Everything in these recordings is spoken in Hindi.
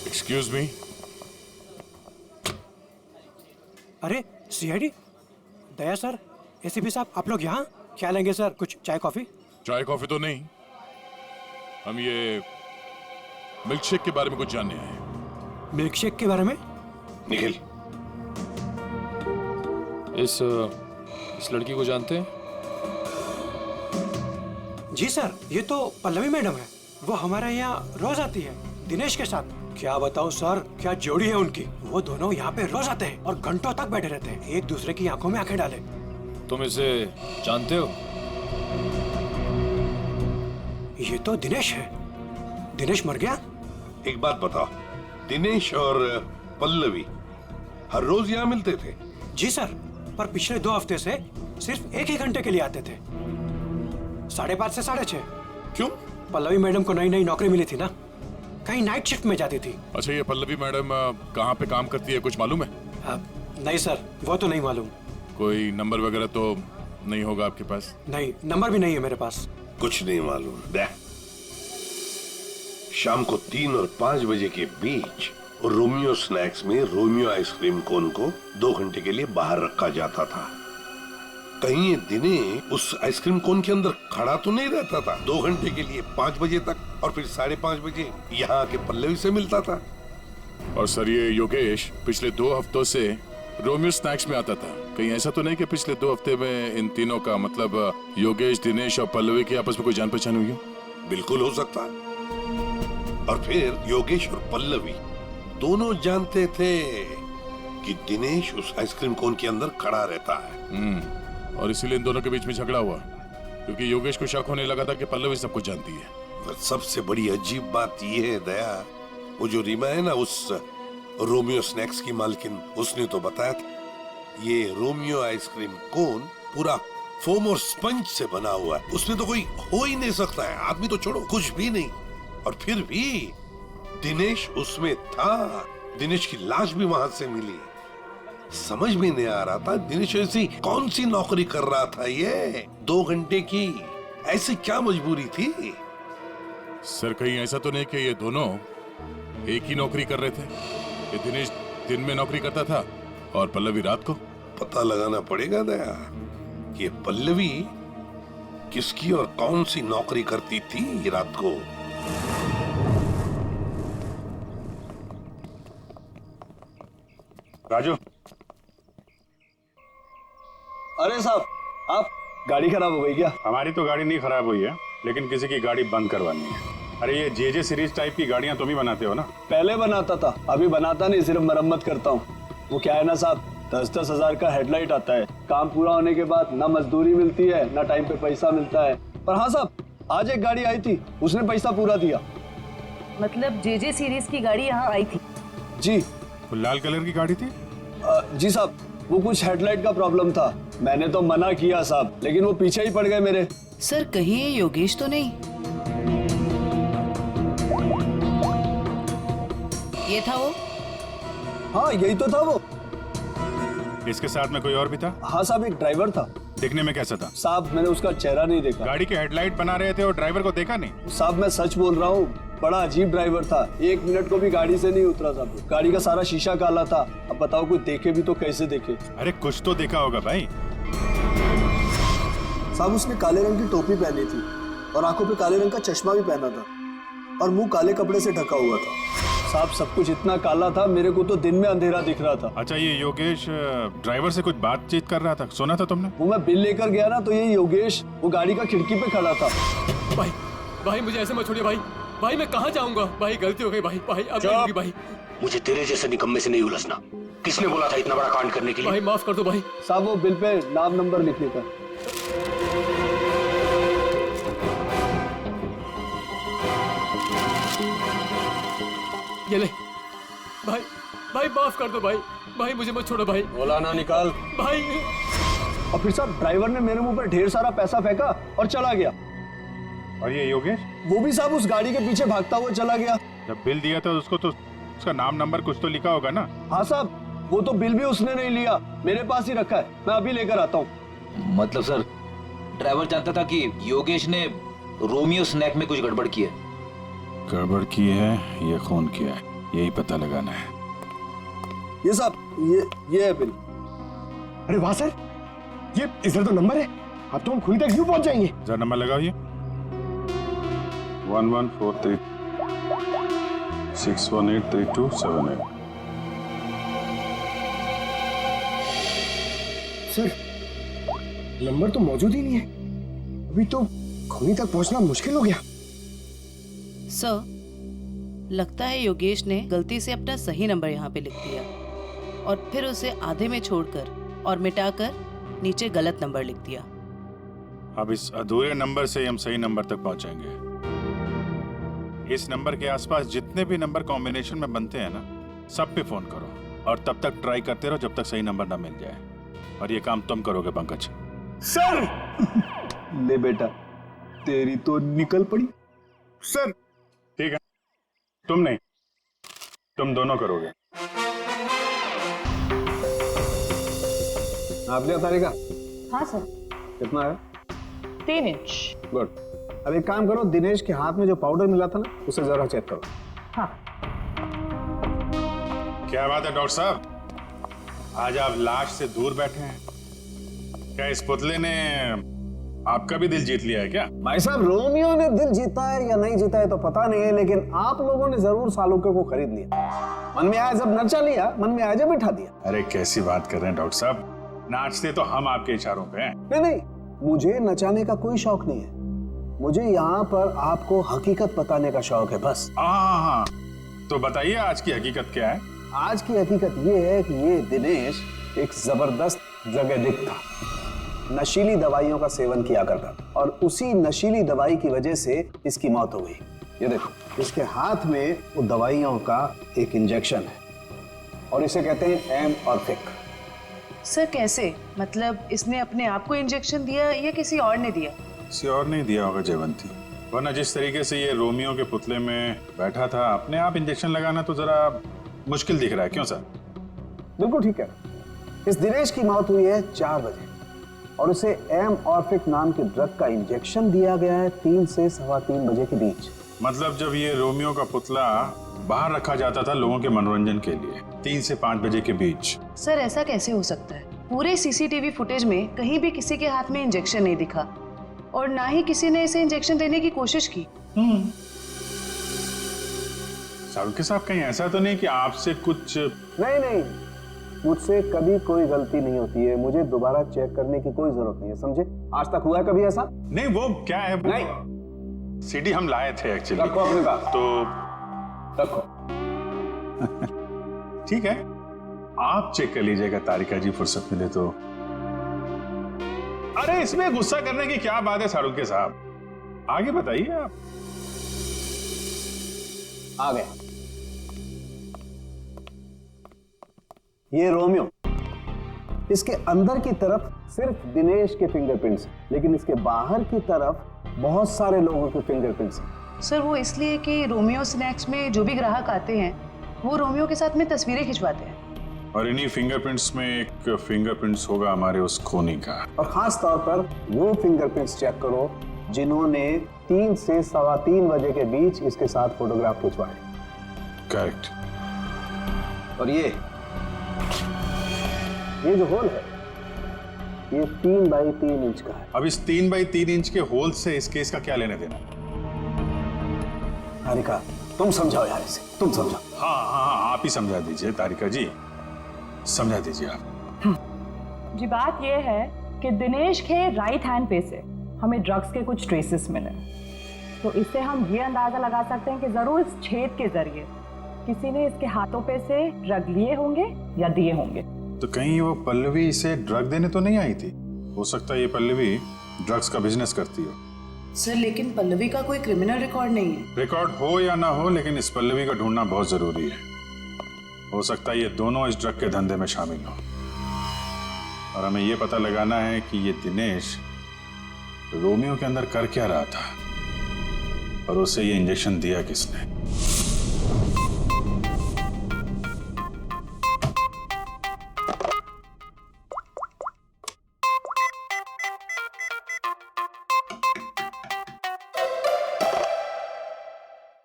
Excuse me. अरे सीआईडी दया सर, एसीपी साहब, आप लोग यहाँ क्या लेंगे सर? कुछ चाय कॉफी? चाय कॉफी तो नहीं, हम ये मिल्क शेक के बारे में कुछ जानने आए हैं। मिल्क शेक के बारे में? निखिल, इस लड़की को जानते हैं? जी सर, ये तो पल्लवी मैडम है। वो हमारे यहाँ रोज आती है दिनेश के साथ। क्या बताऊँ सर, क्या जोड़ी है उनकी। वो दोनों यहाँ पे रोज आते हैं और घंटों तक बैठे रहते हैं, एक दूसरे की आंखों में आंखें डाले। तुम इसे जानते हो? ये तो दिनेश है। दिनेश मर गया? एक बात बताओ, दिनेश और पल्लवी हर रोज यहाँ मिलते थे? जी सर, पर पिछले 2 हफ्ते से सिर्फ एक ही घंटे के लिए आते थे, 5:30 से 6:30। क्यों? पल्लवी मैडम को नई नई नौकरी मिली थी ना, कहीं नाइट शिफ्ट में जाती थी। अच्छा, ये पल्लवी मैडम कहाँ पे काम करती है, कुछ मालूम है? नहीं सर, वो तो नहीं मालूम। कोई नंबर वगैरह तो नहीं होगा आपके पास? नहीं, नंबर भी नहीं है मेरे पास। कुछ नहीं मालूम। देख, शाम को 3 और 5 बजे के बीच रोमियो स्नैक्स में रोमियो आइसक्रीम कोन को 2 घंटे के लिए बाहर रखा जाता था। कहीं ये दिनेश उस आइसक्रीम कोन के अंदर खड़ा तो नहीं रहता था 2 घंटे के लिए 5 बजे तक, और फिर 5:30 बजे यहाँ आके पल्लवी से मिलता था? और सर, ये योगेश पिछले 2 हफ्तों से रोमियो स्नैक्स में आता था। कहीं ऐसा तो नहीं कि पिछले 2 हफ्ते में इन तीनों का मतलब योगेश, दिनेश और पल्लवी की आपस में कोई जान पहचान हुई हो? बिल्कुल हो सकता है। और फिर योगेश और पल्लवी दोनों जानते थे कि दिनेश उस आइसक्रीम कोन के अंदर खड़ा रहता है। और इसीलिए इन दोनों के बीच में झगड़ा हुआ, क्योंकि योगेश को शक होने लगा था कि पल्लवी सब कुछ जानती है। पर सबसे बड़ी अजीब बात ये है दया, वो जो रीमा है ना, उस रोमियो स्नैक्स की मालकिन, उसने तो बताया था ये रोमियो आइसक्रीम कोन पूरा फोम और स्पंज से बना हुआ है, उसमें तो कोई हो ही नहीं सकता है, आदमी तो छोड़ो कुछ भी नहीं। और फिर भी दिनेश उसमें था, दिनेश की लाश भी वहां से मिली। समझ में नहीं आ रहा था दिनेश ऐसी कौन सी नौकरी कर रहा था, ये 2 घंटे की ऐसी क्या मजबूरी थी? सर, कहीं ऐसा तो नहीं कि ये दोनों एक ही नौकरी कर रहे थे? ये दिनेश दिन में नौकरी करता था और पल्लवी रात को? पता लगाना पड़ेगा दया कि ये पल्लवी किसकी और कौन सी नौकरी करती थी रात को। राजू, अरे साहब, आप गाड़ी खराब हो गई क्या? हमारी तो गाड़ी नहीं खराब हुई है, लेकिन किसी की गाड़ी बंद करवानी है। अरे ये जेजे सीरीज टाइप की गाड़ियां तुम ही बनाते हो ना? पहले बनाता था, अभी बनाता नहीं, सिर्फ मरम्मत करता हूँ। वो क्या है ना साहब, 10-10 हजार का हेडलाइट आता है, काम पूरा होने के बाद ना मजदूरी मिलती है ना टाइम पे पैसा मिलता है। पर हाँ साहब, आज एक गाड़ी आई थी, उसने पैसा पूरा दिया। मतलब जेजे सीरीज की गाड़ी यहाँ आई थी? जी। वो लाल कलर की गाड़ी थी? जी साहब, वो कुछ हेडलाइट का प्रॉब्लम था, मैंने तो मना किया साहब, लेकिन वो पीछे ही पड़ गए मेरे। सर, कहीं ये योगेश तो नहीं? ये था वो? हाँ, यही तो था वो। इसके साथ में कोई और भी था? हाँ साहब, एक ड्राइवर था। दिखने में कैसा था? साहब, मैंने उसका चेहरा नहीं देखा। गाड़ी के हेडलाइट बना रहे थे और ड्राइवर को देखा नहीं? साहब, मैं सच बोल रहा हूँ, बड़ा अजीब ड्राइवर था, 1 मिनट को भी गाड़ी से नहीं उतरा साहब। गाड़ी का सारा शीशा काला था। अब बताओ, कोई देखे भी तो कैसे देखे? अरे कुछ तो देखा होगा भाई। साहब, उसने काले रंग की टोपी पहनी थी और आंखों पे काले रंग का चश्मा भी पहना था और मुंह काले कपड़े से ढका हुआ था। साहब, सब कुछ इतना काला था, मेरे को तो दिन में अंधेरा दिख रहा था। अच्छा, ये योगेश ड्राइवर से कुछ बातचीत कर रहा था, सुना था तुमने? वो मैं बिल लेकर गया ना, तो ये योगेश वो गाड़ी का खिड़की पे खड़ा था। भाई मुझे ऐसे मत छोड़िए भाई, मैं कहाँ जाऊंगा? भाई गलती हो गई भाई, अब नहीं होगी भाई। मुझे तेरे जैसे निकम्मे से नहीं उलझना। किसने बोला था इतना बड़ा कांड करने के लिए? भाई माफ कर दो भाई। साहब, वो बिल पे नाम नंबर लिखने का। ये ले भाई माफ कर दो भाई, मुझे मत छोड़ो भाई। बोला ना, निकाल भाई। और फिर साहब, ड्राइवर ने मेरे मुंह पर ढेर सारा पैसा फेंका और चला गया। और ये योगेश? वो भी साहब उस गाड़ी के पीछे भागता हुआ चला गया। जब बिल दिया था उसको तो उसका नाम नंबर कुछ तो लिखा होगा ना? हाँ साहब, वो तो बिल भी उसने नहीं लिया, मेरे पास ही रखा है, मैं अभी लेकर आता हूँ। मतलब सर, ड्राइवर जानता था कि योगेश ने रोमियो स्नैक में कुछ गड़बड़ की है? गड़बड़ की है, ये खून किया है। यही पता लगाना है। ये साहब ये है बिल। अरे वाह सर, ये इधर तो नंबर है, अब तो हम खुली तक यूं पहुंच जाएंगे। जरा नंबर लगाओ ये 1143 6183278। सर नंबर तो मौजूद ही नहीं है, अभी तो खुनी तक पहुंचना मुश्किल हो गया। सर, लगता है योगेश ने गलती से अपना सही नंबर यहाँ पे लिख दिया और फिर उसे आधे में छोड़कर और मिटाकर नीचे गलत नंबर लिख दिया। अब इस अधूरे नंबर से हम सही नंबर तक पहुंचेंगे। इस नंबर के आसपास जितने भी नंबर कॉम्बिनेशन में बनते हैं ना, सब पे फोन करो और तब तक ट्राई करते रहो जब तक सही नंबर ना मिल जाए। और ये काम तुम करोगे पंकज। सर ले बेटा, तेरी तो निकल पड़ी। सर ठीक है, तुम नहीं, तुम दोनों करोगे। आप लिया तारिका? हाँ सर। कितना है? 3 इंच। गुड। अब एक काम करो, दिनेश के हाथ में जो पाउडर मिला था ना, उसे जरा चेक करो। हाँ। क्या बात है डॉक्टर साहब, आज आप लाश से दूर बैठे हैं। क्या इस पुतले ने आपका भी दिल जीत लिया है क्या? भाई साहब, रोमियो ने दिल जीता है या नहीं जीता है तो पता नहीं है, लेकिन आप लोगों ने जरूर सालुके को खरीद लिया। मन में आया जब नचा लिया, मन में आया जब बिठा दिया। अरे कैसी बात कर रहे हैं डॉक्टर साहब, नाचते तो हम आपके इशारों पे हैं। नहीं, मुझे नचाने का कोई शौक नहीं है, मुझे यहाँ पर आपको हकीकत बताने का शौक है बस। हाँ, तो बताइए आज की हकीकत क्या है? आज की हकीकत ये है कि ये दिनेश एक जबरदस्त ड्रग एडिक्ट था, नशीली दवाइयों का सेवन किया करता था और उसी नशीली दवाई की वजह से इसकी मौत हो गई। ये देखो, इसके हाथ में वो दवाइयों का एक इंजेक्शन है और इसे कहते हैं एमऑर्फिक। सर कैसे? मतलब इसने अपने आप को इंजेक्शन दिया या किसी और ने दिया? किसी और नहीं दिया होगा जयवंती, वरना जिस तरीके से ये रोमियो के पुतले में बैठा था, अपने आप इंजेक्शन लगाना तो जरा मुश्किल दिख रहा है। क्यों सर? बिल्कुल ठीक है। इस दिनेश की मौत हुई है 4 बजे और उसे एमऑर्फिक नाम के ड्रग का इंजेक्शन दिया गया है 3 से 3:15 बजे के बीच। मतलब जब ये रोमियो का पुतला बाहर रखा जाता था लोगों के मनोरंजन के लिए 3 से 5 बजे के बीच। सर ऐसा कैसे हो सकता है? पूरे सीसीटीवी फुटेज में कहीं भी किसी के हाथ में इंजेक्शन नहीं दिखा और ना ही किसी ने इसे इंजेक्शन देने की कोशिश की। सारुके साहब, कहीं ऐसा तो नहीं कि आपसे कुछ? नहीं, मुझसे कभी कोई गलती नहीं होती है, मुझे दोबारा चेक करने की कोई जरूरत नहीं है, समझे? आज तक हुआ है कभी ऐसा? नहीं, वो क्या है? नहीं, सीडी हम लाए थे एक्चुअली। रखो अपने पास। तो रखो। ठीक है, आप चेक कर लीजिएगा तारिका जी, फुर्सत मिले तो। अरे इसमें गुस्सा करने की क्या बात है सारुके साहब, आगे बताइए आप। आ गया ये रोमियो, इसके अंदर की तरफ सिर्फ दिनेश के फिंगरप्रिंट्स, लेकिन इसके बाहर की तरफ बहुत सारे लोगों के फिंगरप्रिंट्स हैं। सर वो इसलिए कि रोमियो स्नैक्स में जो भी ग्राहक आते हैं वो रोमियो के साथ में तस्वीरें खिंचवाते हैं और इन्हीं फिंगरप्रिंट्स में एक फिंगरप्रिंट्स होगा हमारे उस खूनी का। और खास तौर पर वो फिंगरप्रिंट्स चेक करो जिन्होंने 3 से 3:15 बजे के बीच इसके साथ फोटोग्राफ खिंचवाए। करेक्ट। और ये जो होल है ये 3 बाई 3 इंच का है। अब इस 3 बाई 3 इंच के होल से इस केस का क्या लेने देना? तारिका तुम समझाओ यार इसे, तुम समझाओ। हाँ, आप ही समझा दीजिए तारिका जी, समझा दीजिए आप। जी बात यह है कि दिनेश के राइट हैंड पे से हमें ड्रग्स के कुछ ट्रेसेस मिले, तो इससे हम ये अंदाजा लगा सकते हैं कि जरूर इस छेद के जरिए किसी ने इसके हाथों पे से ड्रग लिए होंगे या दिए होंगे। तो कहीं वो पल्लवी इसे ड्रग देने तो नहीं आई थी? हो सकता है ये पल्लवी ड्रग्स का बिजनेस करती हो। सर लेकिन पल्लवी का कोई क्रिमिनल रिकॉर्ड नहीं है। रिकॉर्ड हो या ना हो, लेकिन इस पल्लवी का ढूंढना बहुत जरूरी है। हो सकता है ये दोनों इस ड्रग के धंधे में शामिल हो और हमें ये पता लगाना है कि ये दिनेश रोमियो के अंदर कर क्या रहा था और उसे ये इंजेक्शन दिया किसने।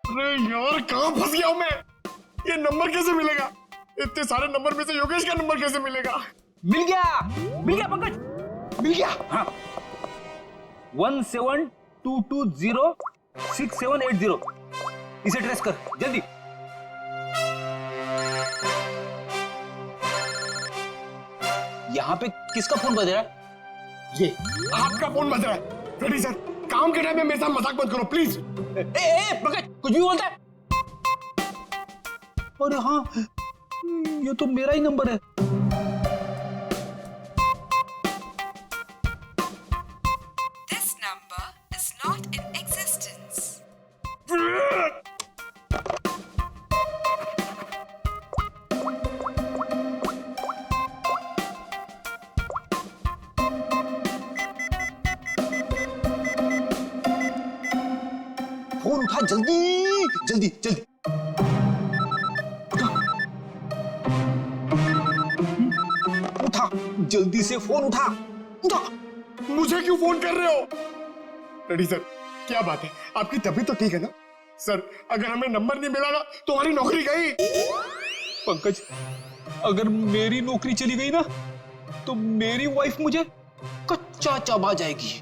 अरे यार कहां फंस गया हूं मैं? ये नंबर कैसे मिलेगा? इतने सारे नंबर में से योगेश का नंबर कैसे मिलेगा? मिल गया पंकज, मिल गया। हाँ 1722206780, इसे ट्रेस कर जल्दी। यहाँ पे किसका फोन बज रहा है? ये आपका फोन बज रहा है। रेडी सर, काम के टाइम में मेरे साथ मजाक मत करो प्लीज। ए पंकज, कुछ भी बोलता है। अरे हाँ, ये तो मेरा ही नंबर है। This number is not in existence. Phone उठा जल्दी जल्दी जल्दी। उठा जल्दी से, फोन उठा उठा। मुझे क्यों फोन कर रहे हो? रेडी सर, क्या बात है? आपकी तबीयत तो ठीक है ना? सर, अगर हमें नंबर नहीं मिला ना तो हमारी नौकरी गई। पंकज, अगर मेरी नौकरी चली गई ना तो मेरी वाइफ मुझे कच्चा चबा जाएगी।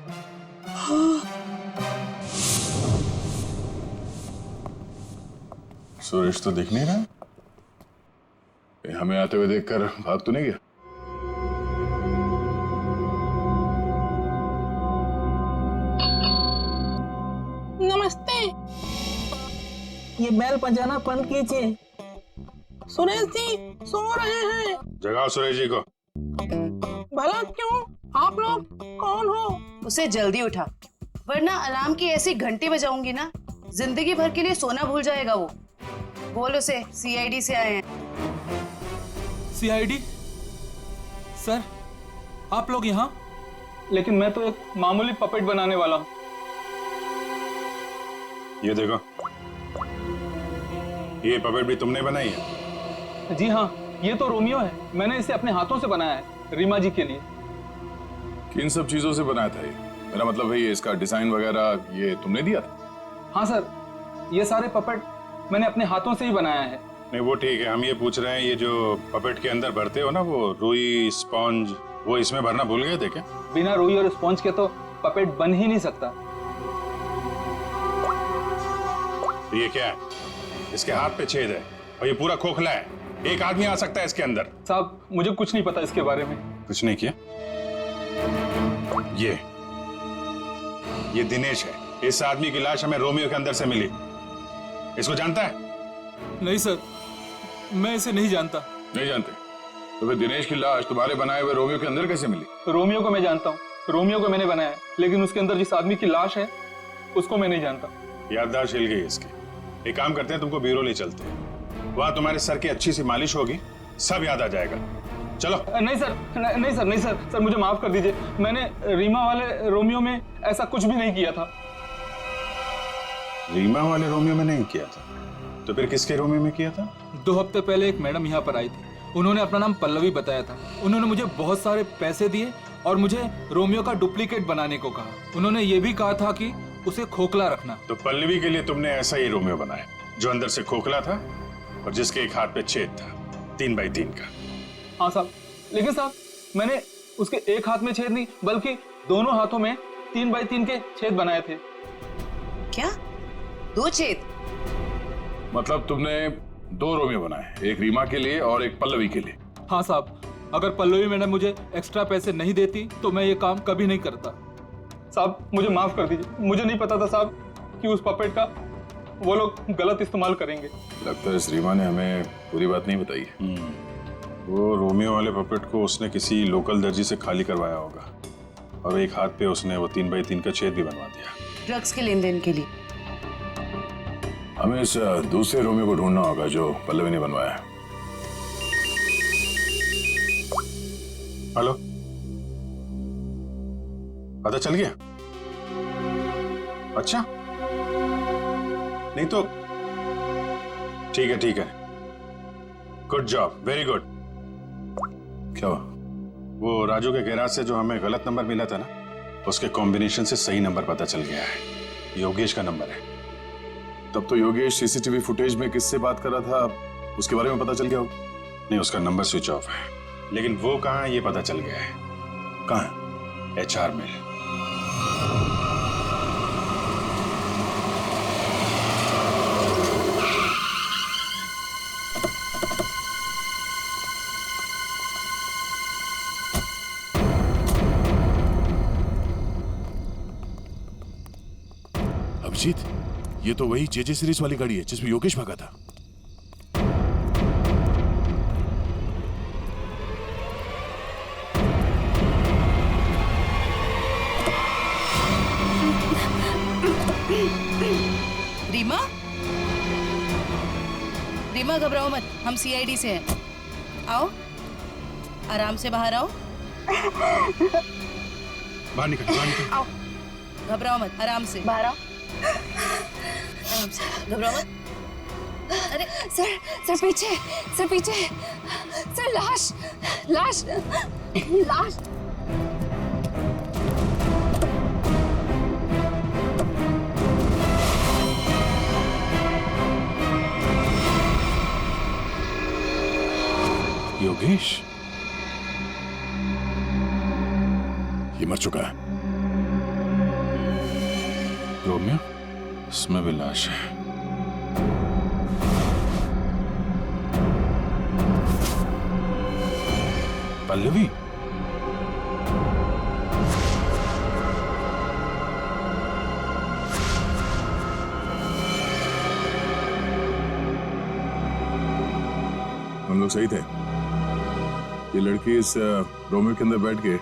सुरेश तो दिख नहीं रहा। ये हमें आते हुए देखकर भाग तो नहीं गया? नमस्ते, ये बैल बजाना बंद कीजिए। सुरेश जी सो रहे हैं। जगाओ सुरेश जी को। भला क्यों? आप लोग कौन हो? उसे जल्दी उठा, वरना अलार्म की ऐसी घंटी बजाऊंगी ना, जिंदगी भर के लिए सोना भूल जाएगा वो। बोल उसे सीआईडी से आए हैं। सीआईडी? सर, आप लोग यहाँ? लेकिन मैं तो एक मामूली पपेट बनाने वाला हूँ। ये देखो, ये पपेट भी तुमने बनाई है? जी हाँ, ये तो रोमियो है। मैंने इसे अपने हाथों से बनाया है, रीमा जी के लिए। किन सब चीजों से बनाया था ये? मेरा मतलब है ये इसका डिजाइन वगैरह ये तुमने दिया था? हाँ सर, ये सारे पपेट मैंने अपने हाथों से ही बनाया है। नहीं वो ठीक है, हम ये पूछ रहे हैं ये जो पपेट के अंदर भरते हो ना, वो रुई स्पॉन्ज, वो इसमें भरना भूल गए थे क्या? बिना रुई और स्पॉन्ज के तो पपेट बन ही नहीं सकता। तो ये क्या है? इसके हाथ पे छेद है और ये पूरा खोखला है, एक आदमी आ सकता है इसके अंदर। साहब, मुझे कुछ नहीं पता इसके बारे में। कुछ नहीं किया? ये दिनेश है। इस आदमी की लाश हमें रोमियो के अंदर से मिली। इसको जानता है? नहीं सर, मैं इसे नहीं जानता। नहीं जानते? तो फिर दिनेश की लाश तुम्हारे बनाए हुए रोमियो के अंदर कैसे मिली? रोमियो को मैं जानता हूँ, रोमियो को मैंने बनाया है, लेकिन उसके अंदर जिस आदमी की लाश है उसको मैं नहीं जानता। याददाश्त हिल गई इसकी। एक काम करते हैं, तुमको ब्यूरो ले चलते हैं, वहां तुम्हारे सर की अच्छी सी मालिश होगी, सब याद आ जाएगा। चलो। नहीं सर, नहीं सर, नहीं सर, सर मुझे माफ कर दीजिए। मैंने रीमा वाले रोमियो में ऐसा कुछ भी नहीं किया था। रीमा वाले रोमियो में नहीं किया था? तो फिर किसके रोमियो में किया था? 2 हफ्ते पहले एक मैडम यहाँ पर आई थी। उन्होंने अपना नाम पल्लवी बताया था। उन्होंने मुझे बहुत सारे पैसे दिए और मुझे रोमियो का डुप्लीकेट बनाने को कहा। उन्होंने ये भी कहा था कि उसे खोखला रखना। तो पल्लवी के लिए तुमने ऐसा ही रोमियो बनाया, जो अंदर से खोखला था और जिसके एक हाथ पे छेद था, 3 बाई 3 का। हाँ साहब, लेकिन साहब मैंने उसके एक हाथ में छेद नहीं, बल्कि दोनों हाथों में 3 बाई 3 के छेद बनाए थे। क्या? 2 छेद? मतलब तुमने 2 रोमियो बनाए, एक रीमा के लिए और एक पल्लवी के लिए? हाँ साहब, अगर पल्लवी मैडम मुझे एक्स्ट्रा पैसे नहीं देती तो मैं ये काम कभी नहीं करता। साहब मुझे माफ कर दीजिए, मुझे नहीं पता था साहब कि उस पपेट का वो लोग गलत इस्तेमाल करेंगे। लगता है इस रीमा ने हमें पूरी बात नहीं बताई है। वो रोमियो वाले पपेट को उसने किसी लोकल दर्जी से खाली करवाया होगा और एक हाथ पे उसने वो 3 बाई 3 का छेद भी बनवा दिया। ड्रग्स के लेन देन के लिए। हमें इस दूसरे रोमियो को ढूंढना होगा जो पल्लवी ने बनवाया है। हेलो, पता चल गया? अच्छा, नहीं तो ठीक है, गुड जॉब, वेरी गुड। क्या हुआ? वो राजू के गैराज से जो हमें गलत नंबर मिला था ना, उसके कॉम्बिनेशन से सही नंबर पता चल गया है। योगेश का नंबर है। तब तो योगेश सीसीटीवी फुटेज में किससे बात कर रहा था उसके बारे में पता चल गया होगा। नहीं, उसका नंबर स्विच ऑफ है, लेकिन वो कहाँ है ये पता चल गया है। कहाँ? HR में। अभिजीत, ये तो वही JJ सीरीज वाली गाड़ी है जिसमें योगेश भागा था। रीमा, रीमा घबराओ मत, हम CID से हैं। आओ, आराम से बाहर आओ। बाहर निकल, बाहर निकल। आओ, घबराओ मत, आराम से बाहर आओ। आराम से, घबराओ मत। अरे सर, सर पीछे, सर पीछे, सर लाश, लाश, लाश। योगेश, ये मर चुका है। रोमियो, इसमें भी लाश है। पल्लवी, हम लोग सही थे। ये लड़की इस रोमियो के अंदर बैठ के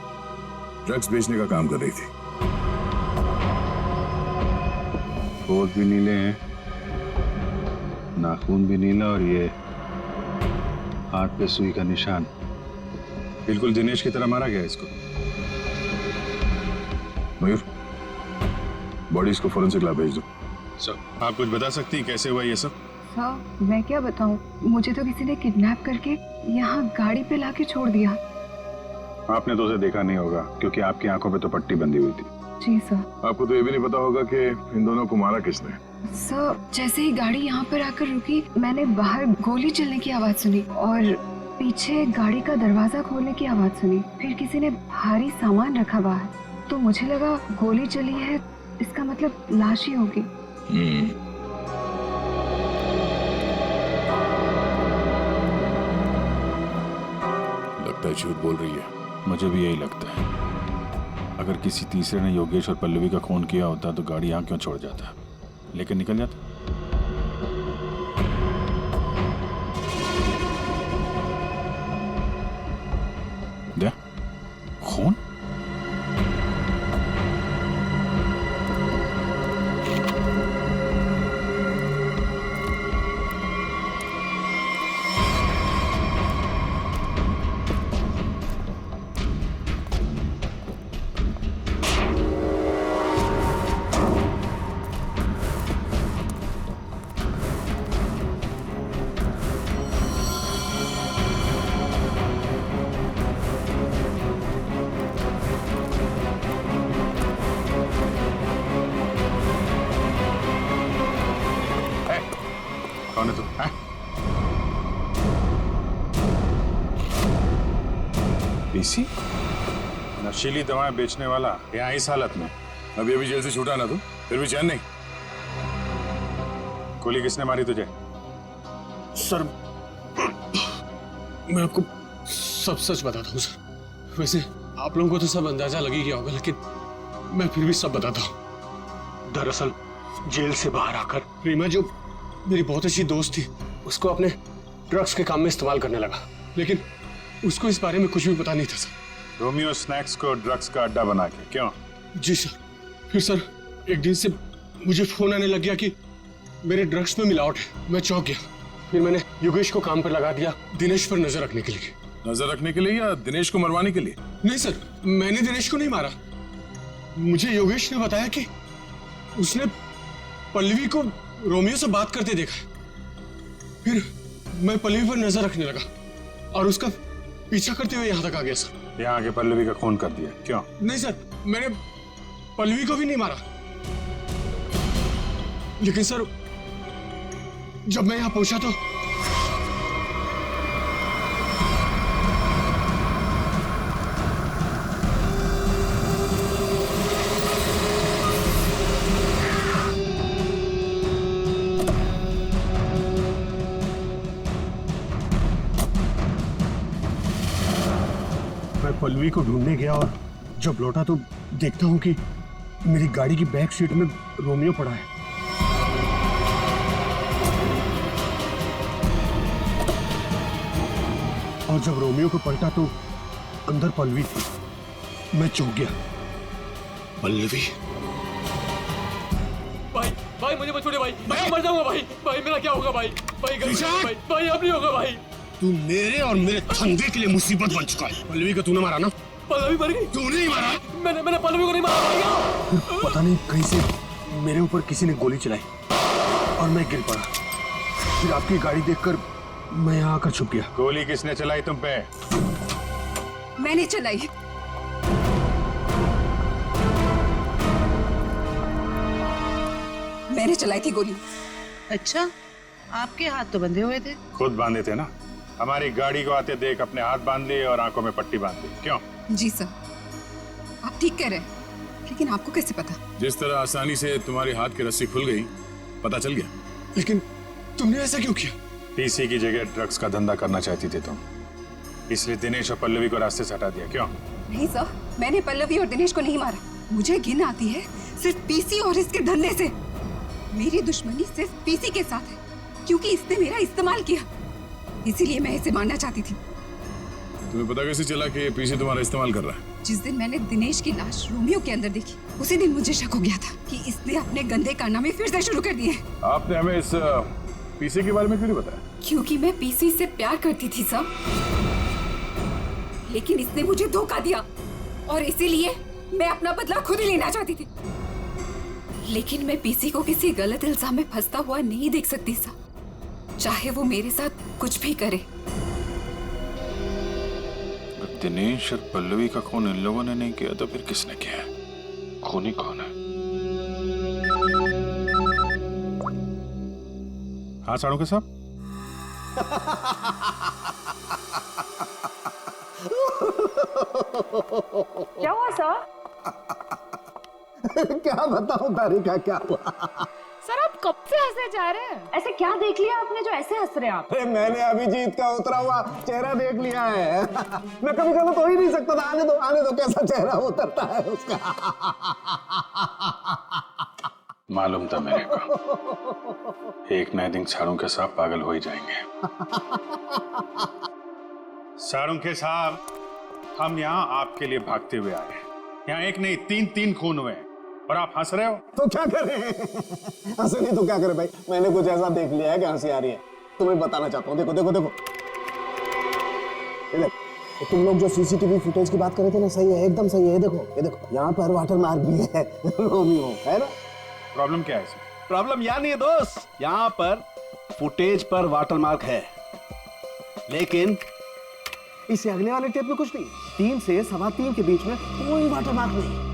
ड्रग्स बेचने का काम कर रही थी। होठ भी नीले हैं, नाखून भी नीला, और ये हाथ पे सुई का निशान। बिल्कुल दिनेश की तरह मारा गया इसको। मयूर, बॉडी इसको फोरेंसिक लैब भेज दो। सर, आप कुछ बता सकती हैं कैसे हुआ ये सब? हाँ, मैं क्या बताऊं, मुझे तो किसी ने किडनैप करके यहाँ गाड़ी पे लाके छोड़ दिया। आपने तो उसे देखा नहीं होगा क्योंकि आपकी आंखों पे तो पट्टी बंधी हुई थी। जी सर। आपको तो ये भी नहीं पता होगा कि इन दोनों को मारा किसने। सर, जैसे ही गाड़ी यहाँ पर आकर रुकी, मैंने बाहर गोली चलने की आवाज सुनी और पीछे गाड़ी का दरवाजा खोलने की आवाज सुनी। फिर किसी ने भारी सामान रखा बाहर, तो मुझे लगा गोली चली है, इसका मतलब लाश ही होगी। लगता है झूठ बोल रही है। मुझे भी यही लगता है। अगर किसी तीसरे ने योगेश और पल्लवी का खून किया होता तो गाड़ी यहाँ क्यों छोड़ जाता, लेकिन निकल जाता। दे, खून? कौन है तू? पीसी? नशीली दवाएं बेचने वाला यहाँ इस हालत में? अभी अभी जेल से छूटा ना तू, फिर भी चैन नहीं। गोली किसने मारी तुझे? सर, मैं आपको सब सच बताता हूँ सर। वैसे आप लोगों को तो सब अंदाजा लग ही गया होगा, लेकिन मैं फिर भी सब बताता हूँ। दरअसल जेल से बाहर आकर रीमा, जो मेरी बहुत अच्छी दोस्त थी, उसको अपने ड्रग्स के काम में इस्तेमाल करने लगा, लेकिन उसको इस बारे में कुछ भी पता नहीं था सर। रोमियो स्नैक्स को ड्रग्स का अड्डा बना के? क्यों? जी सर। फिर सर एक दिन से मुझे फोन आने लग गया कि मेरे ड्रग्स में मिलावट है। मैं चौंक गया। फिर मैंने योगेश को काम पर लगा दिया, दिनेश पर नजर रखने के लिए। नजर रखने के लिए या दिनेश को मरवाने के लिए? नहीं सर, मैंने दिनेश को नहीं मारा। मुझे योगेश ने बताया कि उसने पल्लवी को रोमियो से बात करते देखा है। फिर मैं पल्लवी पर नजर रखने लगा और उसका पीछा करते हुए यहाँ तक आ गया सर। यहाँ आके पल्लवी का खून कर दिया? क्यों? नहीं सर, मैंने पल्लवी को भी नहीं मारा, लेकिन सर जब मैं यहाँ पहुंचा तो पल्लवी को ढूंढने गया और जब लौटा तो देखता हूँ कि मेरी गाड़ी की बैक सीट में रोमियो पड़ा है। और जब रोमियो को पलटा तो अंदर पल्लवी थी। मैं चौंक गया। पल्लवी? भाई भाई मुझे मत छोड़िए भाई, मैं मर जाऊंगा भाई। भाई मेरा क्या होगा भाई? भाई भाई भाई अब नहीं होगा भाई। तू मेरे और मेरे धंधे के लिए मुसीबत बन चुका है। पल्लवी को तूने मारा ना? पल्लवी मर गई? तूने ही मारा? मैंने पल्लवी को नहीं मारा। पता नहीं कहीं से मेरे ऊपर किसी ने गोली चलाई और मैं गिर पड़ा। फिर आपकी गाड़ी देखकर मैं यहाँ आकर छुप गया। गोली किसने चलाई तुम पे? मैंने चलाई। मैंने चलाई थी गोली। अच्छा, आपके हाथ तो बंधे हुए थे। खुद बांधे थे ना। हमारी गाड़ी को आते देख अपने हाथ बांध लिए और आंखों में पट्टी बांध ली। क्यों? जी सर, आप ठीक कह रहे हैं, लेकिन आपको कैसे पता? जिस तरह आसानी से तुम्हारे हाथ की रस्सी खुल गई, पता चल गया। लेकिन तुमने ऐसा क्यों किया? पीसी की जगह ड्रग्स का धंधा करना चाहती थी तुम, इसलिए दिनेश और पल्लवी को रास्ते से हटा दिया। क्यों? नहीं सर, मैंने पल्लवी और दिनेश को नहीं मारा। मुझे घिन आती है सिर्फ पीसी और इसके धंधे से। मेरी दुश्मनी सिर्फ पीसी के साथ है, क्योंकि इसने मेरा इस्तेमाल किया, इसीलिए मैं इसे मारना चाहती थी। तुम्हें पता कैसे चला कि पीसी तुम्हारा इस्तेमाल कर रहा है? जिस दिन मैंने दिनेश की लाश रोमियो के अंदर देखी, उसी दिन मुझे शक हो गया था कि इसने अपने गंदे कारनामे फिर से शुरू कर दिए। आपने हमें इस पीसी के बारे में क्यों नहीं बताया? क्योंकि मैं पीसी से प्यार करती थी सब, लेकिन इसने मुझे धोखा दिया और इसीलिए मैं अपना बदला खुद ही लेना चाहती थी। लेकिन मैं पीसी को किसी गलत इल्जाम में फंसता हुआ नहीं देख सकती सा, चाहे वो मेरे साथ कुछ भी करे। दिनेश और पल्लवी का खून इन लोगों ने नहीं किया तो फिर किसने किया है? खूनी कौन है? हाँ साड़ू के साहब। क्या हुआ सर? क्या बताऊं तारिका, क्या हुआ? सर आप कब से हंसे जा रहे हैं? ऐसे क्या देख लिया आपने जो ऐसे हंस रहे हैं आप? मैंने अभिजीत का उतरा हुआ चेहरा देख लिया है। मैं कभी गलत हो ही नहीं सकता था। आने दो कैसा चेहरा उतरता है उसका। मालूम था मेरे को, एक नए दिन साड़ू के साहब पागल हो ही जाएंगे। साड़ू के साहब, हम यहाँ आपके लिए भागते हुए आए हैं। यहाँ एक नहीं तीन खून हुए हैं और आप हंस रहे हो। तो क्या करें? हंसे नहीं तो क्या करें भाई? मैंने कुछ ऐसा देख लिया है कि हंसी आ रही है। तुम्हें बताना चाहता हूँ। देखो देखो देखो, तो तुम लोग जो सीसीटीवी फुटेज की बात कर रहे थे ना, सही है, एकदम सही है। ये देखो यहाँ पर वाटर मार्क भी है, रोमियो है ना। प्रॉब्लम क्या है? प्रॉब्लम यहाँ नहीं है दोस्त, यहाँ पर फुटेज पर वाटर मार्क है, लेकिन इससे अगले वाले टेप में कुछ नहीं। 3 से 3:15 के बीच में कोई वाटर मार्क नहीं।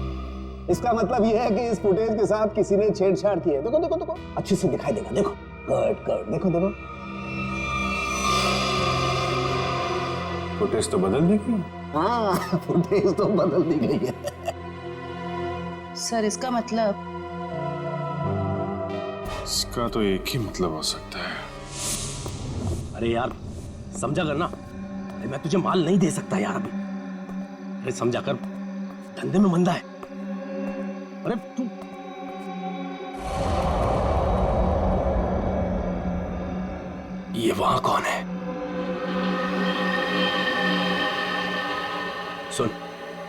इसका मतलब यह है कि इस फुटेज के साथ किसी ने छेड़छाड़ की है। देखो देखो देखो, अच्छे से दिखाई देगा। देखो गुड, देखो देखो, फुटेज तो बदल दी गई। हाँ, फुटेज तो बदल दी गई है। सर इसका मतलब? इसका तो एक ही मतलब हो सकता है। अरे यार समझा कर ना, मैं तुझे माल नहीं दे सकता यार अभी। अरे समझा कर, धंधे में मंदा है। अरे तू ये वहां कौन है? सुन,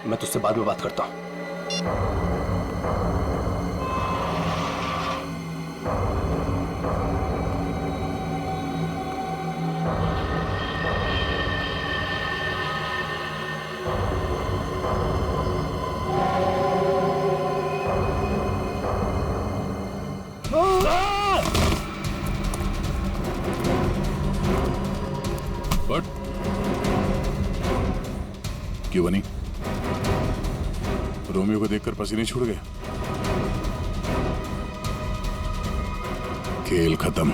मैं तुझसे बाद में बात करता हूं। बट क्यों बनी? रोमियो को देखकर पसीने छूट गए। खेल खत्म।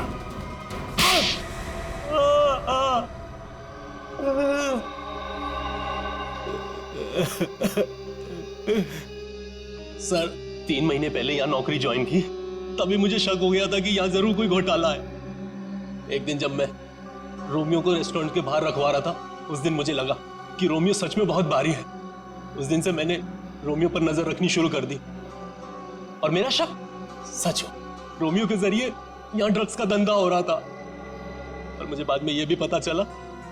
सर 3 महीने पहले यहाँ नौकरी ज्वाइन की, तभी मुझे शक हो गया था कि यहाँ जरूर कोई घोटाला है। एक दिन जब मैं रोमियो को रेस्टोरेंट के बाहर रखवा रहा था, उस दिन मुझे लगा कि रोमियो सच में बहुत भारी है। उस दिन से मैंने रोमियो पर नजर रखनी शुरू कर दी और मेरा शक सच हो, रोमियो के जरिए यहाँ ड्रग्स का धंधा हो रहा था। और मुझे बाद में यह भी पता चला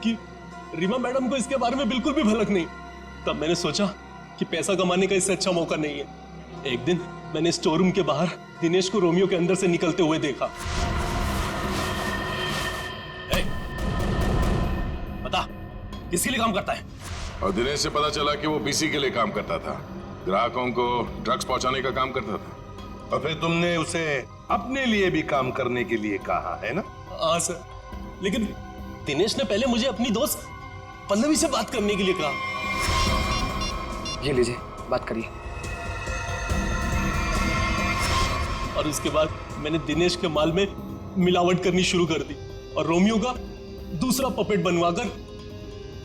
कि रीमा मैडम को इसके बारे में बिल्कुल भी भनक नहीं। तब मैंने सोचा कि पैसा कमाने का इससे अच्छा मौका नहीं है। एक दिन मैंने स्टोर रूम के बाहर दिनेश को रोमियो के अंदर से निकलते हुए देखा। बता, किसके लिए काम करता है? और दिनेश से पता चला कि वो पीसी के लिए काम करता था, ग्राहकों को ड्रग्स पहुंचाने का काम करता था। और फिर तुमने उसे अपने लिए भी काम करने के लिए कहा है ना? हाँ सर, लेकिन दिनेश ने पहले मुझे अपनी दोस्त पल्लवी से बात करने के लिए कहा। ये लीजिए, बात करिए। और उसके बाद मैंने दिनेश के माल में मिलावट करनी शुरू कर दी और रोमियो का दूसरा पपेट बनवाकर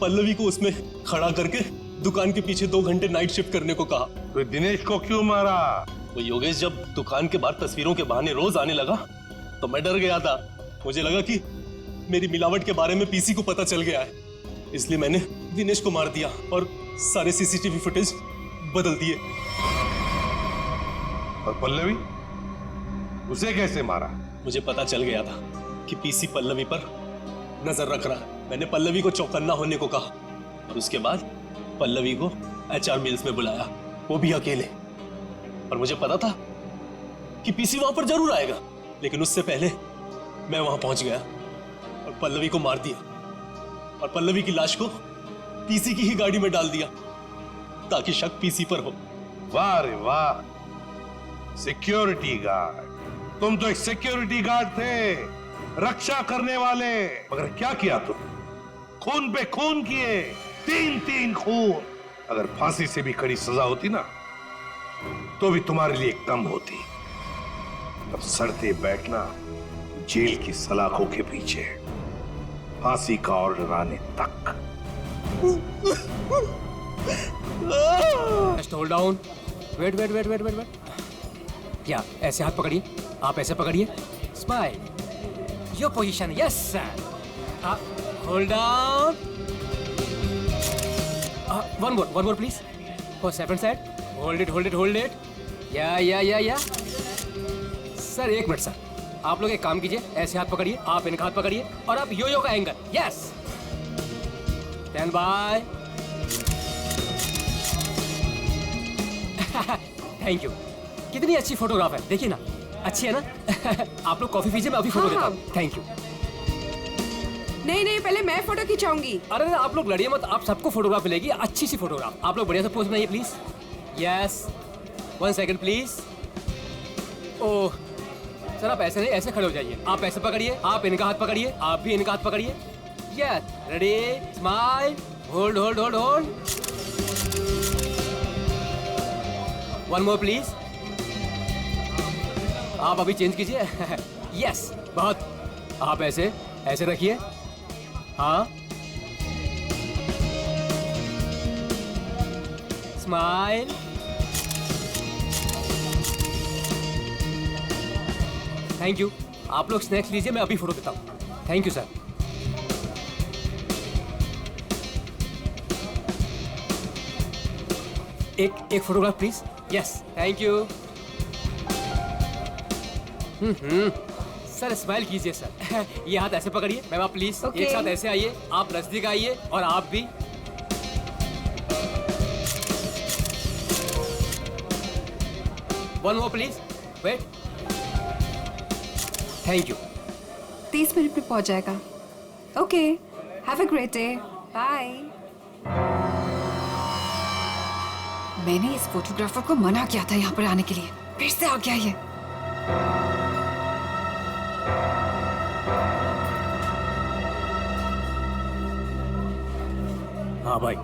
पल्लवी को उसमें खड़ा करके दुकान के पीछे 2 घंटे नाइट शिफ्ट करने को कहा। तो दिनेश को क्यों मारा? वो योगेश जब दुकान के बाहर तस्वीरों के बहाने रोज आने लगा तो मैं डर गया था। मुझे लगा कि मेरी मिलावट के बारे में पीसी को पता चल गया है, इसलिए मैंने दिनेश को मार दिया और सारे सीसीटीवी फुटेज बदल दिए। और पल्लवी, उसे कैसे मारा? मुझे पता चल गया था कि पीसी पल्लवी पर नजर रख रहा है। मैंने पल्लवी को चौकन्ना होने को कहा और उसके बाद पल्लवी को एचआर मिल्स में बुलाया, वो भी अकेले। और मुझे पता था कि पीसी वहां पर जरूर आएगा, लेकिन उससे पहले मैं वहां पहुंच गया और पल्लवी को मार दिया और पल्लवी की लाश को पीसी की ही गाड़ी में डाल दिया ताकि शक पीसी पर हो। वाह रे वाह, सिक्योरिटी गार्ड! तुम तो एक सिक्योरिटी गार्ड थे, रक्षा करने वाले। मगर क्या किया तुम? खून पे खून किए, 3 खून। अगर फांसी से भी कड़ी सजा होती ना तो भी तुम्हारे लिए कम होती। तब सड़ते बैठना जेल की सलाखों के पीछे, फांसी का ऑर्डर आने तक। Hold down, wait wait wait wait wait wait. क्या ऐसे हाथ पकड़िए, आप ऐसे पकड़िए, smile, your position, yes sir. Hold down, one more please, for second side, hold it hold it hold it, या सर 1 मिनट सर, आप लोग एक काम कीजिए, ऐसे हाथ पकड़िए, आप इनका हाथ पकड़िए और आप यो का angle, yes, stand by. Thank you. कितनी अच्छी फोटोग्राफ है, देखिए ना, अच्छी है ना? आप लोग कॉफी पीजिए, मैं अभी फोटो देता हूँ। Thank you. नहीं, पहले मैं फोटो खिंचाऊंगी। अरे आप लोग लड़िए मत, आप सबको फोटोग्राफ मिलेगी, अच्छी सी फोटोग्राफ। आप लोग बढ़िया से पोज बनाइए please. Yes, 1 second please. Oh sir, आप ऐसे नहीं, ऐसे खड़े हो जाइए, आप ऐसे पकड़िए, आप इनका हाथ पकड़िए, आप भी इनका हाथ पकड़िए। Yes, ready, smile, hold hold hold hold, 1 more please. आप अभी चेंज कीजिए। यस, बहुत। आप ऐसे ऐसे रखिए, हाँ, स्माइल, थैंक यू। आप लोग स्नैक्स लीजिए, मैं अभी फोटो देता हूँ। Thank you sir. एक photograph please. Yes, thank you. Sir smile कीजिए सर। ये हाथ ऐसे पकड़िए, मैम आप प्लीज एक साथ ऐसे आइए, आप नजदीक आइए और आप भी। One more please, wait, thank you. 30 minute में पहुंच जाएगा। Okay, have a great day, bye. मैंने इस फोटोग्राफर को मना किया था यहाँ पर आने के लिए, फिर से आ गया ये। हाँ भाई,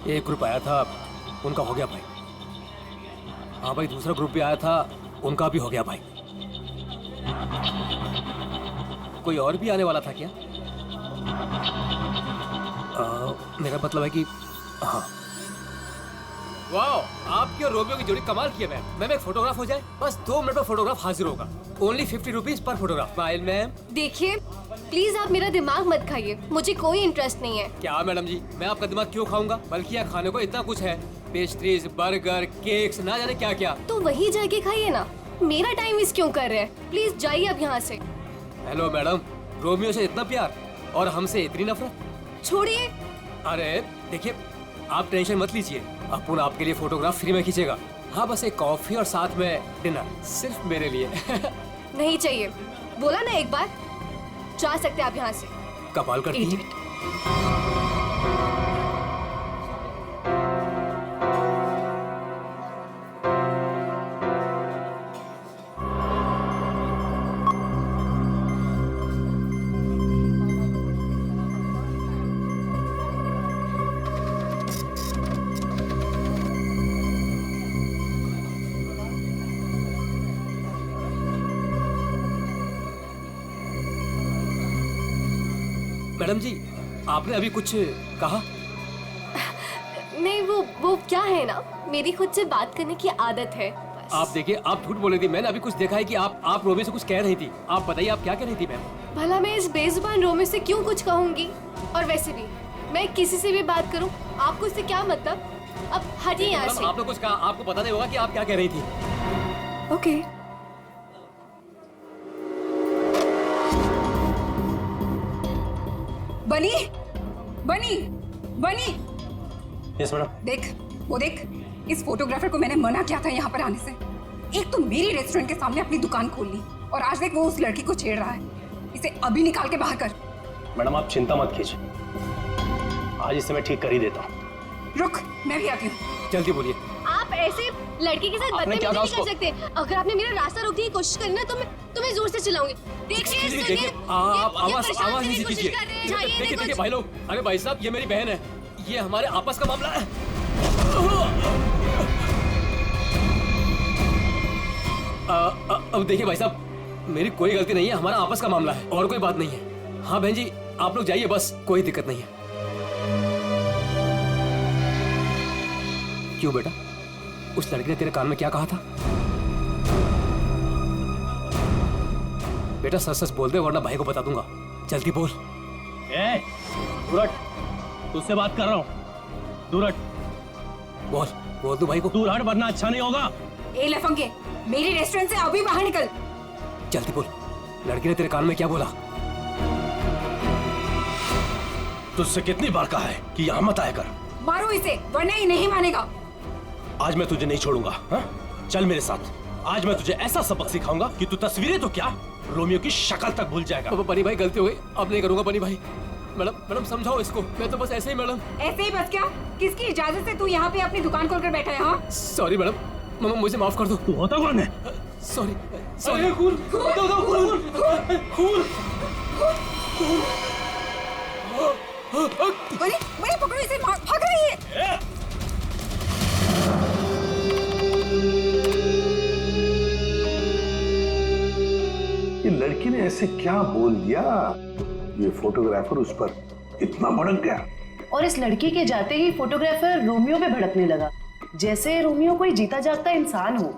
एक ग्रुप आया था, उनका हो गया भाई। हाँ भाई, दूसरा ग्रुप भी आया था, उनका भी हो गया भाई। कोई और भी आने वाला था क्या? मेरा मतलब है कि हाँ। वाह, आपकी और रोमियो की जोड़ी कमाल की है मैम। मैम एक फोटोग्राफ हो जाए, बस 2 मिनट में फोटोग्राफ हाजिर होगा। Only 50 rupees per photograph. Smile ma'am. देखिए, प्लीज आप मेरा दिमाग मत खाइए, मुझे कोई इंटरेस्ट नहीं है। क्या मैडम जी, मैं आपका दिमाग क्यों खाऊंगा? बल्कि यहाँ खाने को इतना कुछ है, पेस्ट्रीज, बर्गर, केक्स, ना जाने क्या क्या। तो वहीं जाके खाइए ना, मेरा टाइम वेस्ट क्यों कर रहे हैं? प्लीज जाइए अब यहाँ से। हेलो मैडम, रोमियो से इतना प्यार और हमसे इतनी नफरत? छोड़िए। अरे देखिए, आप टेंशन मत लीजिए, अपुन आपके लिए फोटोग्राफ फ्री में खींचेगा। हाँ, बस एक कॉफी और साथ में डिनर, सिर्फ मेरे लिए। नहीं चाहिए, बोला ना एक बार। जा सकते आप यहाँ से। कमाल करती है। मैडम जी, आपने अभी कुछ कहा? नहीं, वो क्या है ना, मेरी खुद से बात करने की आदत है। आप देखिए, आप झूठ बोल रही थी। मैंने अभी कुछ देखा है कि आप रोमियो से कुछ कह रही थी। आप बताइए, आप क्या कह रही थी मैम? भला मैं इस बेजुबान रोमियो से क्यों कुछ कहूंगी? और वैसे भी मैं किसी से भी बात करूं, आपको इससे क्या मतलब? अब हटिए यहाँ से। आपने कुछ कहा, आपको पता नहीं होगा कि आप क्या कह रही थी। ओके। बनी, बनी, बनी। Yes madam. देख, वो देख, इस फोटोग्राफर को मैंने मना किया था यहाँ पर आने से। एक तो मेरी रेस्टोरेंट के सामने अपनी दुकान खोल ली, और आज देख वो उस लड़की को छेड़ रहा है। इसे अभी निकाल के बाहर कर। मैडम आप चिंता मत कीजिए, आज इसे मैं ठीक कर ही देता हूँ। रुक, मैं भी आती हूँ। जल्दी बोलिए। आप ऐसे लड़के के साथ बदतमीजी नहीं कर सकते। अगर आपने मेरा रास्ता रोकने की कोशिश करी ना, तो मैं जोर से चिल्लाऊंगी। देखिए, देखिए, आप आवाज नहीं कीजिए। देखिए भाई लोग, अरे भाई साहब, ये मेरी बहन है, ये हमारे आपस का मामला है। अब देखिए भाई साहब, मेरी कोई गलती नहीं है, हमारा आपस का मामला है और कोई बात नहीं है। हाँ बहन जी, आप लोग जाइए, बस कोई दिक्कत नहीं है। क्यों बेटा, उस लड़के ने तेरे कान में क्या कहा था? बेटा सच सच बोल दे, वरना भाई को बता दूंगा। जल्दी बोल। दूर हट, तुझसे बात कर रहा हूँ। दूर हट। बोल दो भाई को। दूर हट, वरना अच्छा नहीं होगा। ए लफंगे, मेरी रेस्टोरेंट से अभी बाहर निकल। जल्दी बोल, लड़के ने तेरे कान में क्या बोला? तुझसे कितनी बार कहा है कि यहाँ मत आया कर। मारो इसे, वरना ये नहीं मानेगा। आज मैं तुझे नहीं छोड़ूंगा। हाँ? चल मेरे साथ, आज मैं तुझे ऐसा सबक सिखाऊंगा कि तू तस्वीरें तो क्या, रोमियो की शक्ल तक भूल जाएगा। बनी भाई, गलती हो गई, अब नहीं करूंगा। बनी भाई, मैडम समझाओ इसको। मैं तो बस ऐसे ही मैडम। ऐसे ही बस क्या? किसकी इजाजत से तू यहाँ पे अपनी दुकान खोलकर बैठा है? हाँ, सॉरी मैडम, मुझे माफ कर दो। तू होता कौन है? सॉरी। बड़ी पकड़ो इसे, भाग रही है। ये लड़की ने ऐसे क्या बोल दिया, ये फोटोग्राफर उस पर इतना भड़क गया। और इस लड़की के जाते ही फोटोग्राफर रोमियो पे भड़कने लगा, जैसे रोमियो कोई जीता जागता इंसान हो।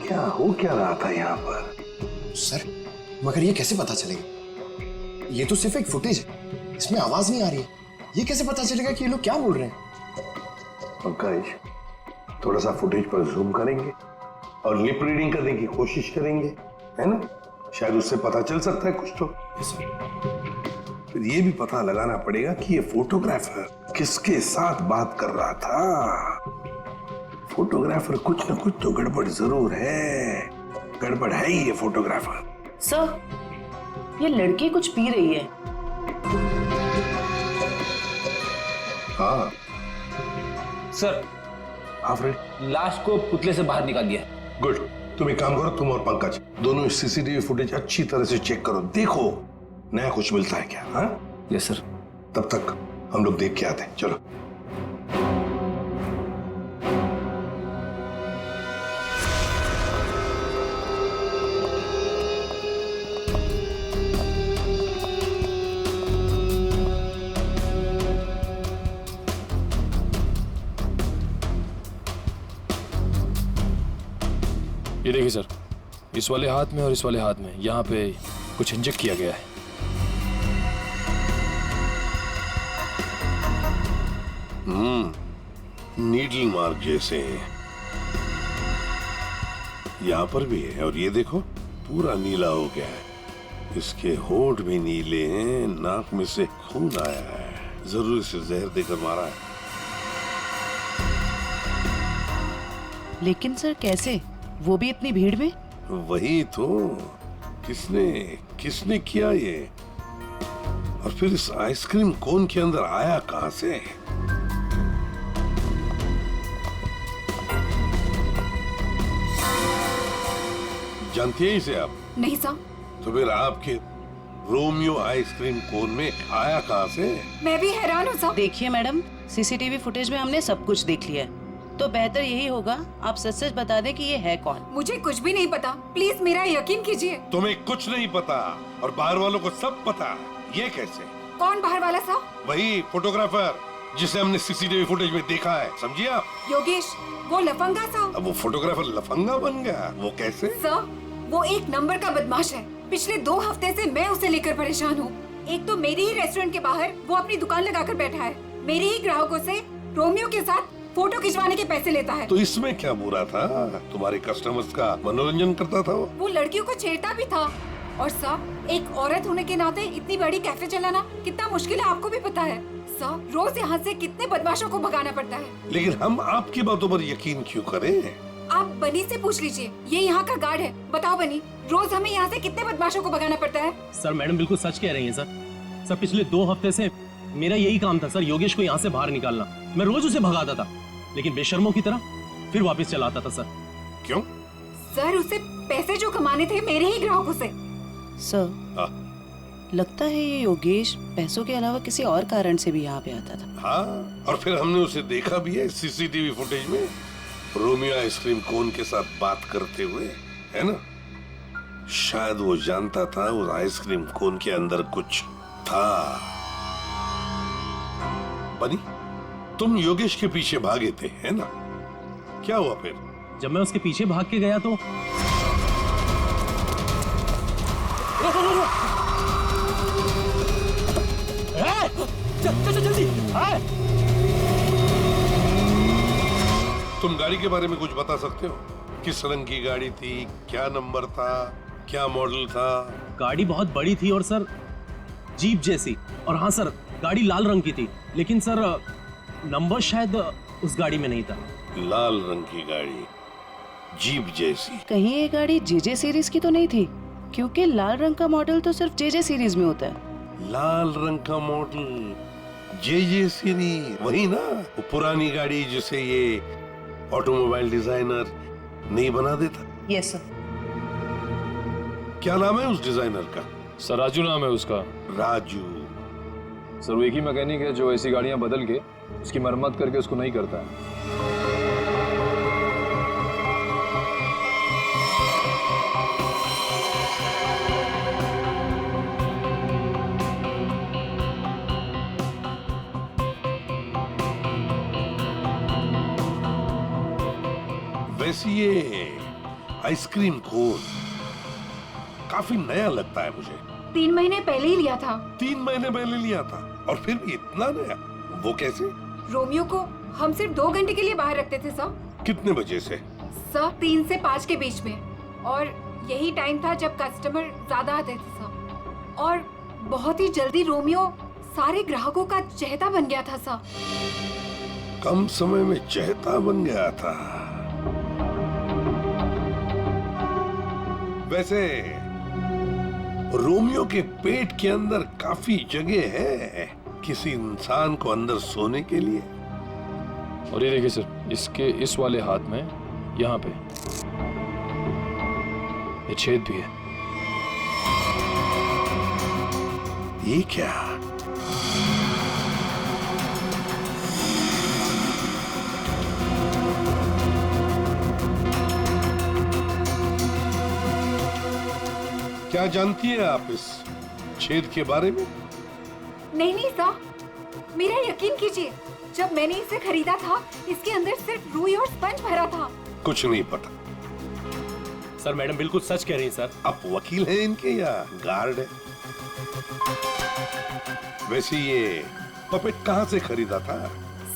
क्या हो क्या रहा था यहाँ पर? सर, मगर ये कैसे पता चलेगा? ये तो सिर्फ एक फुटेज है, इसमें आवाज नहीं आ रही है। ये कैसे पता चलेगा कि ये लोग क्या बोल रहे हैं? पंकज, थोड़ा सा फुटेज पर जूम करेंगे और लिप रीडिंग करने की कोशिश करेंगे, है ना? शायद उससे पता चल सकता है कुछ तो। फिर ये भी पता लगाना पड़ेगा कि ये फोटोग्राफर किसके साथ बात कर रहा था। फोटोग्राफर कुछ न कुछ तो गड़बड़ जरूर है। गड़बड़ है ही ये फोटोग्राफर। सर, ये लड़की कुछ पी रही है। हाँ सर, लाश को पुतले से बाहर निकाल दिया। गुड। तुम एक काम करो, तुम और पंकज दोनों सीसीटीवी फुटेज अच्छी तरह से चेक करो, देखो नया कुछ मिलता है क्या। हाँ यस सर। तब तक हम लोग देख के आते हैं, चलो। ये देखिए सर, इस वाले हाथ में और इस वाले हाथ में यहाँ पे कुछ इंजेक्ट किया गया है। नीडल मार्क जैसे यहाँ पर भी है, और ये देखो पूरा नीला हो गया है। इसके होंठ भी नीले हैं, नाक में से खून आया है, जरूर इसे जहर देकर मारा है। लेकिन सर कैसे, वो भी इतनी भीड़ में? वही तो, किसने किसने किया ये, और फिर इस आइसक्रीम कोन के अंदर आया कहां से? जानती है इसे आप? नहीं सर। तो फिर आपके रोमियो आइसक्रीम कोन में आया कहां से? मैं भी हैरान हूँ सर। देखिए मैडम, सीसीटीवी फुटेज में हमने सब कुछ देख लिया है, तो बेहतर यही होगा आप सच सच बता दें कि ये है कौन। मुझे कुछ भी नहीं पता, प्लीज मेरा यकीन कीजिए। तुम्हें कुछ नहीं पता और बाहर वालों को सब पता, ये कैसे? कौन बाहर वाला सर? वही फोटोग्राफर जिसे हमने सीसीटीवी फुटेज में देखा है, समझिए आप? योगेश, वो लफंगा सर। अब वो फोटोग्राफर लफंगा बन गया, वो कैसे? सर, वो एक नंबर का बदमाश है। पिछले 2 हफ्ते से मैं उसे लेकर परेशान हूँ। एक तो मेरे ही रेस्टोरेंट के बाहर वो अपनी दुकान लगाकर बैठा है, मेरे ही ग्राहकों से रोमियो के साथ फोटो खिंचवाने के पैसे लेता है। तो इसमें क्या बुरा था? तुम्हारे कस्टमर्स का मनोरंजन करता था वो लड़कियों को छेड़ता भी था। और सर, एक औरत होने के नाते इतनी बड़ी कैफे चलाना कितना मुश्किल है, आपको भी पता है। सर, रोज यहाँ से कितने बदमाशों को भगाना पड़ता है। लेकिन हम आपकी बातों पर यकीन क्यों करें? आप बनी से पूछ लीजिए, ये यहाँ का गार्ड है। बताओ बनी, रोज हमें यहाँ से कितने बदमाशों को भगाना पड़ता है? सर, मैडम बिल्कुल सच कह रही हैं सर। पिछले 2 हफ्ते से मेरा यही काम था सर, योगेश को यहाँ से बाहर निकालना। मैं रोज उसे भगाता था, लेकिन बेशर्मों की तरह फिर वापस चला आता था सर। क्यों? सर, उसे पैसे जो कमाने थे मेरे ही ग्राहकों से। सर, लगता है ये योगेश पैसों के अलावा किसी और कारण से भी यहाँ पे आता था। हाँ, और फिर हमने उसे देखा भी है सीसीटीवी फुटेज में, रोमियो आइसक्रीम कोन के साथ बात करते हुए, है ना? शायद वो जानता था उस आइसक्रीम कोन के अंदर कुछ था। बनी, तुम योगेश के पीछे भागे थे, है ना? क्या हुआ फिर? जब मैं उसके पीछे भाग के गया तो जल्दी। तुम गाड़ी के बारे में कुछ बता सकते हो? किस रंग की गाड़ी थी, क्या नंबर था, क्या मॉडल था? गाड़ी बहुत बड़ी थी और सर जीप जैसी, और हाँ सर, गाड़ी लाल रंग की थी, लेकिन सर नंबर शायद उस गाड़ी में नहीं था। लाल रंग की गाड़ी, जीप जैसी। कहीं ये गाड़ी जेजे सीरीज की तो नहीं थी? क्योंकि लाल रंग का मॉडल तो सिर्फ जेजे सीरीज में होता है। लाल रंग का मॉडल, जेजे सीरीज, वही ना? वो पुरानी गाड़ी जिसे ये ऑटोमोबाइल डिजाइनर नहीं बना देता। Yes sir. क्या नाम है उस डिजाइनर का? सर, राजू नाम है उसका। राजू? सर, वो एक ही मैकेनिक है जो ऐसी गाड़ियां बदल के उसकी मरम्मत करके उसको नहीं करता है। वैसे ये आइसक्रीम कोन काफी नया लगता है मुझे। 3 महीने पहले ही लिया था। 3 महीने पहले लिया था, और फिर भी इतना नया? वो कैसे? रोमियो को हम सिर्फ 2 घंटे के लिए बाहर रखते थे सर। कितने बजे से? सर, 3 से 5 के बीच में, और यही टाइम था जब कस्टमर ज्यादा आते थे सर। और बहुत ही जल्दी रोमियो सारे ग्राहकों का चहेता बन गया था सर। कम समय में चहेता बन गया था। वैसे रोमियो के पेट के अंदर काफी जगह है किसी इंसान को अंदर सोने के लिए। और ये देखिए सर, इसके इस वाले हाथ में यहाँ पे ये छेद भी है। ये क्या? क्या जानती है आप इस छेद के बारे में? नहीं सर, मेरा यकीन कीजिए, जब मैंने इसे खरीदा था इसके अंदर सिर्फ रुई और स्पंज भरा था। कुछ नहीं पता। सर मैडम बिल्कुल सच कह रही है सर। आप वकील हैं इनके या गार्ड है? वैसे ये पपेट कहाँ से खरीदा था?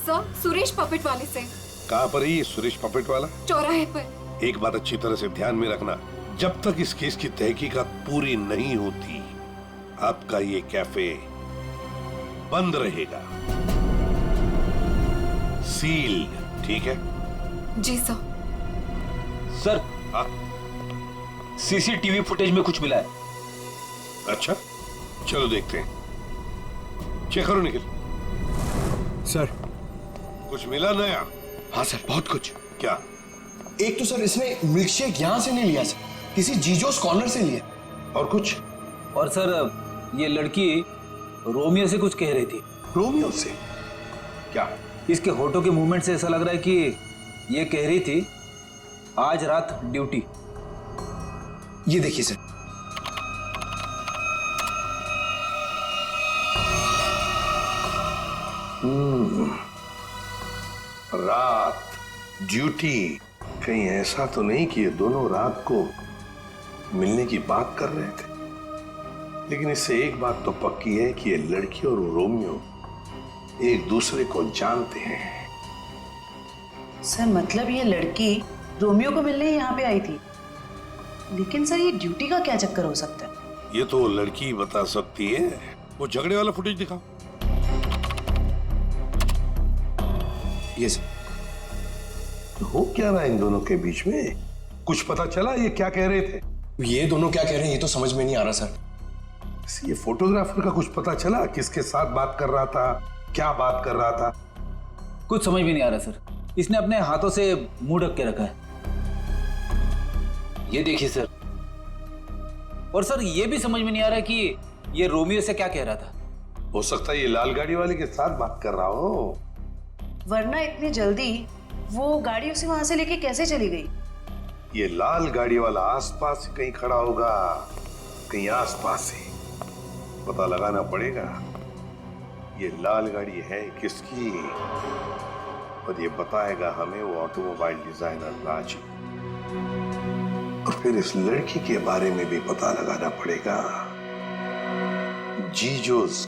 सर सुरेश पपेट वाले से। कहाँ पर है ये सुरेश पपेट वाला? चौराहे पर। एक बात अच्छी तरह से ध्यान में रखना, जब तक इस केस की तहकीकात पूरी नहीं होती आपका ये कैफे बंद रहेगा, सील, ठीक है? जी सर। सर सीसीटीवी फुटेज में कुछ मिला है। अच्छा चलो देखते हैं, चेक करो निखिल। सर कुछ मिला नया? हाँ सर, बहुत कुछ। क्या? एक तो सर इसने मिल्क शेक यहां से नहीं लिया सर, किसी जीजोस कॉर्नर से लिया। और कुछ? और सर ये लड़की रोमियो से कुछ कह रही थी। रोमियो से? क्या? इसके होठों के मूवमेंट से ऐसा लग रहा है कि ये कह रही थी आज रात ड्यूटी। ये देखिए सर। रात ड्यूटी, कहीं ऐसा तो नहीं कि ये दोनों रात को मिलने की बात कर रहे थे? लेकिन इससे एक बात तो पक्की है कि ये लड़की और रोमियो एक दूसरे को जानते हैं। सर मतलब ये लड़की रोमियो को मिलने यहाँ पे आई थी, लेकिन सर ये ड्यूटी का क्या चक्कर हो सकता है? ये तो लड़की बता सकती है। वो झगड़े वाला फुटेज दिखाओ। ये सर। तो हो क्या रहा है इन दोनों के बीच में? कुछ पता चला ये क्या कह रहे थे? ये दोनों क्या कह रहे हैं ये तो समझ में नहीं आ रहा सर। ये फोटोग्राफर का कुछ पता चला? किसके साथ बात कर रहा था, क्या बात कर रहा था? कुछ समझ में नहीं आ रहा सर। इसने अपने हाथों से मुंह ढक के रखा है। ये देखिए सर। और सर ये भी समझ में नहीं आ रहा कि ये रोमियो से क्या कह रहा था। हो सकता है ये लाल गाड़ी वाले के साथ बात कर रहा हो। वरना इतनी जल्दी वो गाड़ी उसे वहां से लेके कैसे चली गई? ये लाल गाड़ी वाला आसपास ही कहीं खड़ा होगा, कहीं आसपास ही। पता लगाना पड़ेगा ये लाल गाड़ी है किसकी, और ये बताएगा हमें वो ऑटोमोबाइल डिजाइनर राजी। और फिर इस लड़की के बारे में भी पता लगाना पड़ेगा, जीजोस